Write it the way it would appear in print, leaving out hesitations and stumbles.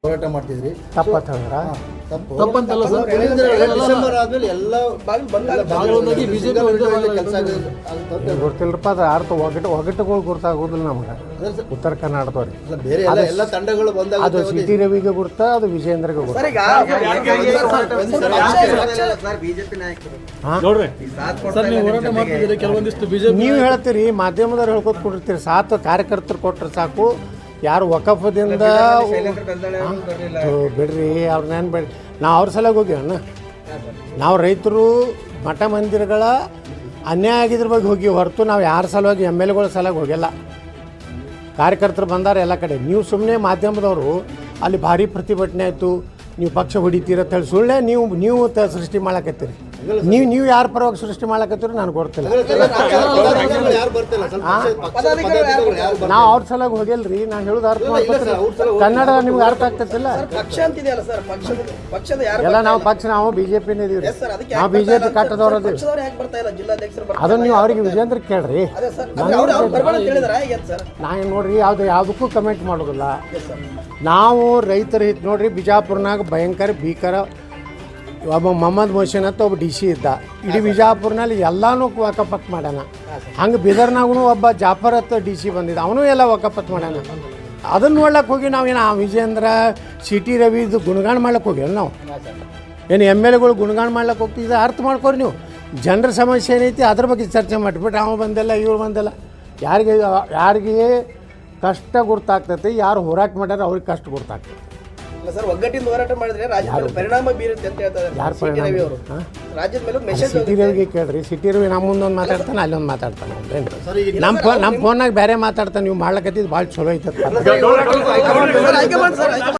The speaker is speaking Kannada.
ಹೋರಾಟ ಮಾಡ್ತಿದ್ರಿ ತಪ್ಪತ್ತಂದ್ರ ತಪ್ಪಂತಲ್ಲ ಸರ್. ಡಿಸೆಂಬರ್ ಆದ್ಮೇಲೆ ಎಲ್ಲ ಗೊತ್ತಿಲ್ಲರಪ್ಪ, ಅದು ಅರ್ಥ ಒಗಟುಗಳು ಗುರ್ತಾಗೋದಿಲ್ಲ ನಮ್ಗೆ ಉತ್ತರ ಕರ್ನಾಟಕದವ್ರಿ. ಬೇರೆ ಎಲ್ಲ ತಂಡಗಳು ಬಂದಾಗ ಅದು ಸಿಟಿ ರವಿಗೆ ಗುರ್ತ, ಅದು ವಿಜೇಂದ್ರಗೆ ಗುರ್ತ. ನೀವು ಹೇಳ್ತೀರಿ, ಮಾಧ್ಯಮದವ್ರು ಹೇಳ್ಕೊತ ಕೊಟ್ಟಿರ್ತೀರಿ, ಸಾತು ಕಾರ್ಯಕರ್ತರು ಕೊಟ್ಟರೆ ಸಾಕು, ಯಾರು ವಕಫದಿಂದ ಬಿಡ್ರಿ ಅವ್ರನ್ನೇನು ಬೇಡ. ನಾವು ಅವ್ರ ಸಲುವಾಗಿ ಹೋಗ್ಯವಣ್ಣ. ನಾವು ರೈತರು ಮಠ ಮಂದಿರಗಳ ಅನ್ಯಾಯ ಆಗಿದ್ರ ಬಗ್ಗೆ ಹೋಗಿ ಹೊರತು ನಾವು ಯಾರ ಸಲುವಾಗಿ MLAಗಳ ಸಲುವಾಗಿ ಹೋಗಿಲ್ಲ. ಕಾರ್ಯಕರ್ತರು ಬಂದಾರೆ ಎಲ್ಲ ಕಡೆ. ನೀವು ಸುಮ್ಮನೆ ಮಾಧ್ಯಮದವರು ಅಲ್ಲಿ ಭಾರಿ ಪ್ರತಿಭಟನೆ ಆಯಿತು, ನೀವು ಪಕ್ಷ ಹೊಡಿತೀರ ಅಂತ ಹೇಳಿ ಸುಳ್ಳೆ ನೀವು ಸೃಷ್ಟಿ ಮಾಡಕತ್ತೀರಿ. ನೀವು ಯಾರ ಪರವಾಗಿ ಸೃಷ್ಟಿ ಮಾಡಕತ್ತೀರಿ ನನಗೆ ಗೊತ್ತಿಲ್ಲ. ನಾವು ಅವ್ರ ಸಲುವಾಗಿ ಹೋಗಿಲ್ರಿ. ನಾನು ಹೇಳೋದು ಅರ್ಥ ಮಾಡ್ಕೊತೀರಿ. ಕನ್ನಡ ನಿಮ್ಗೆ ಅರ್ಥ ಆಗ್ತೈತಿಲ್ಲ. ಎಲ್ಲ ನಾವು ನಾವು BJP ಇದೀವಿ. ನಾವು BJP ಕಟ್ಟದವ್ರು ಅದೀವಿ. ಅದನ್ನು ನೀವು ಅವ್ರಿಗೆ ವಿಜೇಂದ್ರ ಕೇಳ್ರಿ. ನಾನು ನೋಡ್ರಿ ಯಾವುದಕ್ಕೂ ಕಮೆಂಟ್ ಮಾಡೋದಿಲ್ಲ. ನಾವು ರೈತರ ಹಿತ ನೋಡ್ರಿ, ಬಿಜಾಪುರ್ನಾಗ ಭಯಂಕರ ಭೀಕರ ಒಬ್ಬ ಮೊಹಮ್ಮದ್ ಮೊಹಸಿನ್ ಅಂತ ಒಬ್ಬ DC ಇದ್ದ. ಇಡೀ ಬಿಜಾಪುರ್ನಲ್ಲಿ ಎಲ್ಲನೂ ವಕಫತ್ ಮಾಡ್ಯಾನ. ಹಂಗೆ ಬೀದರ್ನಾಗೂ ಒಬ್ಬ ಜಾಫರ್ ಅಂತ DC ಬಂದಿದ್ದ, ಅವನು ಎಲ್ಲ ವಕಫತ್ ಮಾಡ್ಯಾನ. ಅದನ್ನು ನೋಡ್ಲಕ್ಕೆ ಹೋಗಿ ನಾವೇನು ವಿಜೇಂದ್ರ ಸಿಟಿ ರವಿದು ಗುಣಗಾನ ಮಾಡ್ಲಿಕ್ಕೆ ಹೋಗಿಲ್ಲ. ನಾವು ಏನು MLAಗಳು ಗುಣಗಾನ ಮಾಡ್ಲಿಕ್ಕೆ ಹೋಗ್ತಿದ್ದ. ಅರ್ಥ ಮಾಡ್ಕೊರಿ ನೀವು. ಜನರ ಸಮಸ್ಯೆ ಏನೈತಿ ಅದ್ರ ಬಗ್ಗೆ ಚರ್ಚೆ ಮಾಡಿಬಿಟ್ಟು ಅವ ಬಂದಿಲ್ಲ ಇವ್ರು ಬಂದಿಲ್ಲ. ಯಾರಿಗೆ ಕಷ್ಟ ಗುರ್ತಾಗ್ತೈತಿ, ಯಾರು ಹೋರಾಟ ಮಾಡ್ಯಾರ ಅವ್ರಿಗೆ ಕಷ್ಟ ಗುರ್ತಾಗ್ತೈತಿ. ಸರ್, ಒಗ್ಗಟ್ಟಿಂದ ಹೋರಾಟ ಮಾಡಿದ್ರೆ ರಾಜ್ಯದ ಪರಿಣಾಮ ಬೀರುತ್ತೆ ಅಂತ ಹೇಳ್ತಾರೆ. ಯಾರು ಪರಿಣಾಮ? ರಾಜ್ಯದ ಮೇಲೆ ಮೆಸೇಜ್ ಸಿಟಿ ರವಿಗೆ ಕೇಳ್ರಿ. ಸಿಟಿ ರವಿ ನಮ್ಮ ಮುಂದೊಂದು ಮಾತಾಡ್ತಾನೆ, ಅಲ್ಲೊಂದು ಮಾತಾಡ್ತಾನೆ. ನಮ್ಮ ಫೋನ್ನಾಗ ಬೇರೆ ಮಾತಾಡ್ತಾನೆ. ನೀವು ಮಾಡ್ಲಕತ್ತಿದ್ದು ಭಾಳ ಚಲೋ ಐತದ.